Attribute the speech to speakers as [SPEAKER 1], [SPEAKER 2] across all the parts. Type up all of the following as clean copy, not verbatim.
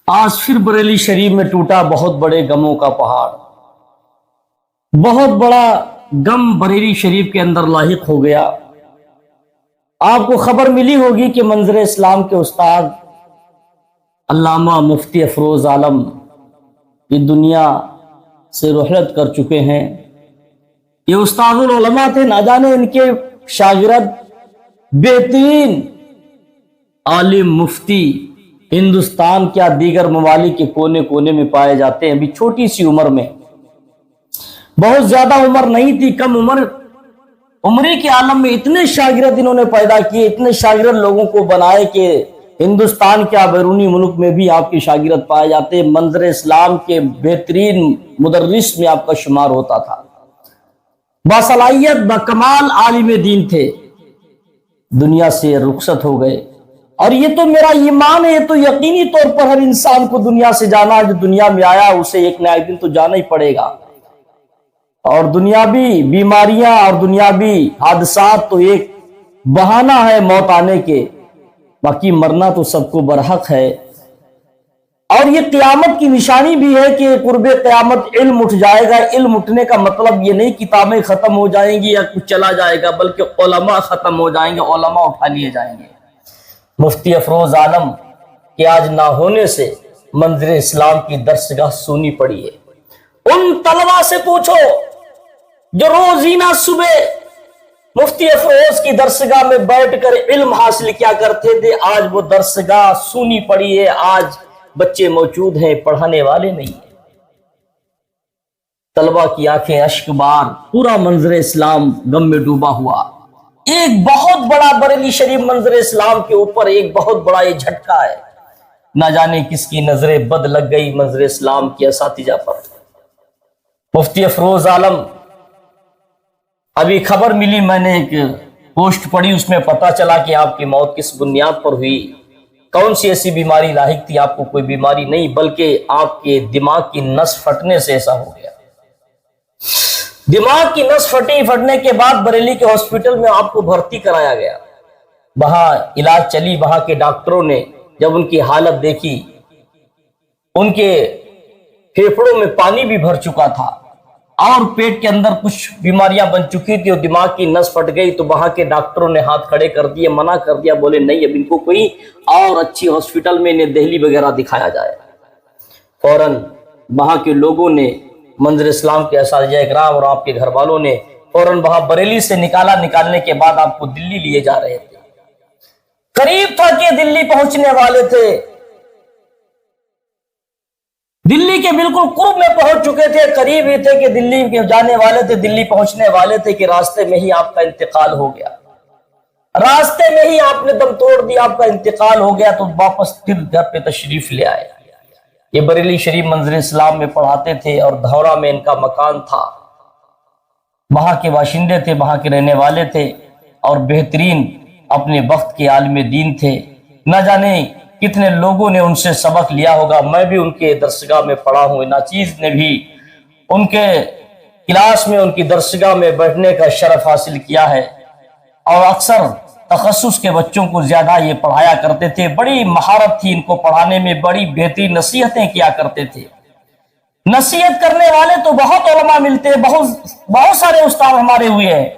[SPEAKER 1] آج پھر بریلی شریف میں ٹوٹا بہت بڑے غموں کا پہاڑ۔ بہت بڑا غم بریلی شریف کے اندر لاحق ہو گیا۔ آپ کو خبر ملی ہوگی کہ منظر اسلام کے استاد علامہ مفتی افروز عالم یہ دنیا سے رحلت کر چکے ہیں۔ یہ استاد العلماء تھے، نہ جانے ان کے شاگرد بہترین عالم مفتی ہندوستان کیا دیگر ممالک کے کونے کونے میں پائے جاتے ہیں۔ ابھی چھوٹی سی عمر میں، بہت زیادہ عمر نہیں تھی، کم عمری کے عالم میں اتنے شاگرد انہوں نے پیدا کیے، اتنے شاگرد لوگوں کو بنائے کہ ہندوستان کیا بیرونی ملک میں بھی آپ کے شاگرد پائے جاتے۔ منظر اسلام کے بہترین مدرس میں آپ کا شمار ہوتا تھا۔ باصلاحیت بکمال عالم دین تھے، دنیا سے رخصت ہو گئے۔ اور یہ تو میرا ایمان ہے، یہ تو یقینی طور پر ہر انسان کو دنیا سے جانا، جو دنیا میں آیا اسے ایک نہ ایک دن تو جانا ہی پڑے گا۔ اور دنیاوی بیماریاں اور دنیاوی حادثات تو ایک بہانہ ہے موت آنے کے، باقی مرنا تو سب کو برحق ہے۔ اور یہ قیامت کی نشانی بھی ہے کہ قرب قیامت علم اٹھ جائے گا۔ علم اٹھنے کا مطلب یہ نہیں کتابیں ختم ہو جائیں گی یا کچھ چلا جائے گا، بلکہ علماء ختم ہو جائیں گے، علماء اٹھا لیے جائیں گے۔ مفتی افروز عالم کے آج نہ ہونے سے منظر اسلام کی درسگاہ سونی پڑی ہے۔ ان طلبہ سے پوچھو جو روزینہ صبح مفتی افروز کی درسگاہ میں بیٹھ کر علم حاصل کیا کرتے تھے، آج وہ درسگاہ سونی پڑی ہے۔ آج بچے موجود ہیں، پڑھانے والے نہیں ہیں۔ طلبہ کی آنکھیں اشک بار، پورا منظر اسلام غم میں ڈوبا ہوا۔ ایک بہت بڑا بریلی شریف منظر اسلام کے اوپر ایک بہت بڑا یہ جھٹکا ہے۔ نہ جانے کس کی نظر بد لگ گئی منظر اسلام کی اساتذہ پر۔ مفتی افروز عالم، ابھی خبر ملی، میں نے ایک پوسٹ پڑھی، اس میں پتا چلا کہ آپ کی موت کس بنیاد پر ہوئی، کون سی ایسی بیماری لاحق تھی۔ آپ کو کوئی بیماری نہیں، بلکہ آپ کے دماغ کی نس پھٹنے سے ایسا ہو گیا۔ دماغ کی نس پھٹنے کے بعد بریلی کے ہاسپٹل میں آپ کو بھرتی کرایا گیا۔ وہاں علاج چلی، وہاں کے ڈاکٹروں نے جب ان کی حالت دیکھی، ان کے پھیپھڑوں میں پانی بھی بھر چکا تھا اور پیٹ کے اندر کچھ بیماریاں بن چکی تھی اور دماغ کی نس پھٹ گئی، تو وہاں کے ڈاکٹروں نے ہاتھ کھڑے کر دیے، منع کر دیا، بولے نہیں، اب ان کو کوئی اور اچھی ہاسپٹل میں انہیں دہلی وغیرہ دکھایا جائے۔ فوراً وہاں کے لوگوں نے، منظر اسلام کے اساتذہ اکرام اور آپ کے گھر والوں نے فوراً وہاں بریلی سے نکالنے کے بعد آپ کو دلی لیے جا رہے تھے۔ قریب تھا کہ دلی پہنچنے والے تھے، دلی کے بالکل قرب میں پہنچ چکے تھے، قریب ہی تھے کہ دلی کے جانے والے تھے، دلی پہنچنے والے تھے کہ راستے میں ہی آپ کا انتقال ہو گیا۔ راستے میں ہی آپ نے دم توڑ دیا، آپ کا انتقال ہو گیا، تو واپس پھر گھر پہ تشریف لے آئے۔ یہ بریلی شریف منظر اسلام میں پڑھاتے تھے اور دھورا میں ان کا مکان تھا، وہاں کے باشندے تھے، وہاں کے رہنے والے تھے اور بہترین اپنے وقت کے عالم دین تھے۔ نہ جانے کتنے لوگوں نے ان سے سبق لیا ہوگا، میں بھی ان کے درسگاہ میں پڑھا ہوں، ناچیز نے بھی ان کے کلاس میں، ان کی درسگاہ میں بیٹھنے کا شرف حاصل کیا ہے، اور اکثر تخصص کے بچوں کو زیادہ یہ پڑھایا کرتے تھے۔ بڑی مہارت تھی ان کو پڑھانے میں، بڑی بہترین نصیحتیں کیا کرتے تھے۔ نصیحت کرنے والے تو بہت علماء ملتے ہیں، بہت سارے استاد ہمارے ہوئے ہیں،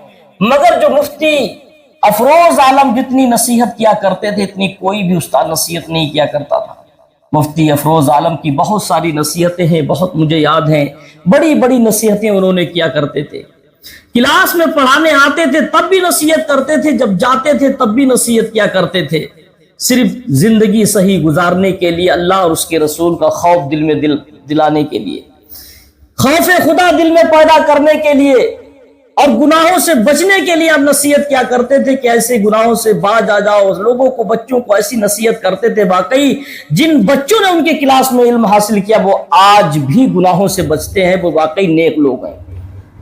[SPEAKER 1] مگر جو مفتی افروز عالم جتنی نصیحت کیا کرتے تھے اتنی کوئی بھی استاد نصیحت نہیں کیا کرتا تھا۔ مفتی افروز عالم کی بہت ساری نصیحتیں ہیں، بہت مجھے یاد ہیں، بڑی بڑی نصیحتیں انہوں نے کیا کرتے تھے۔ کلاس میں پڑھانے آتے تھے تب بھی نصیحت کرتے تھے، جب جاتے تھے تب بھی نصیحت کیا کرتے تھے، صرف زندگی صحیح گزارنے کے لیے، اللہ اور اس کے رسول کا خوف دل میں دلانے کے لیے، خوف خدا دل میں پیدا کرنے کے لیے، اور گناہوں سے بچنے کے لیے اب نصیحت کیا کرتے تھے کہ ایسے گناہوں سے باز آ جاؤ۔ لوگوں کو، بچوں کو ایسی نصیحت کرتے تھے، واقعی جن بچوں نے ان کے کلاس میں علم حاصل کیا وہ آج بھی گناہوں سے بچتے ہیں، وہ واقعی نیک لوگ ہیں۔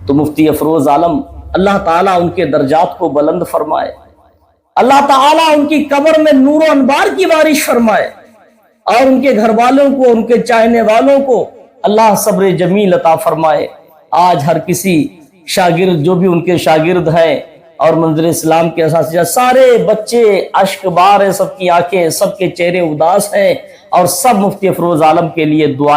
[SPEAKER 1] تو مفتی افروز عالم، اللہ تعالیٰ ان کے درجات کو بلند فرمائے، اللہ تعالیٰ ان کی قبر میں نور و انوار کی بارش فرمائے، اور ان کے گھر والوں کو، ان کے چاہنے والوں کو اللہ صبر جمیل عطا فرمائے۔ آج ہر کسی شاگرد، جو بھی ان کے شاگرد ہیں اور منظر اسلام کے اساتذہ، سارے بچے اشک بار ہیں، سب کی آنکھیں، سب کے چہرے اداس ہیں، اور سب مفتی افروز عالم کے لیے دعا